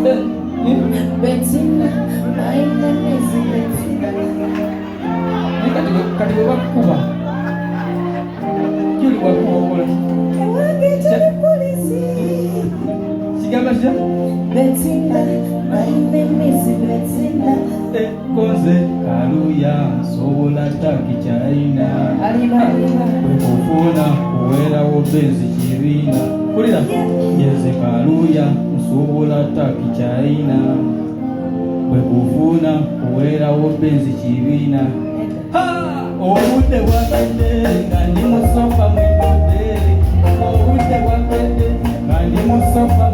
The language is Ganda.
Bettina, my name is Bettina. Kati bwe bakukuba kyoli wakuba kigamba kitya? Bettina, my name is Bettina. Konze kaluya nsobola ttaki kyalina bwekufuna kuweerawo benzi kibiina kulira yeze kaluya nsobola ttaki kyalina bwekufuna kuweerawo benzi kibiina obudde bwakadde nga ndi mu sofa mwidodde obudde bwakadde nga ndi mu sofa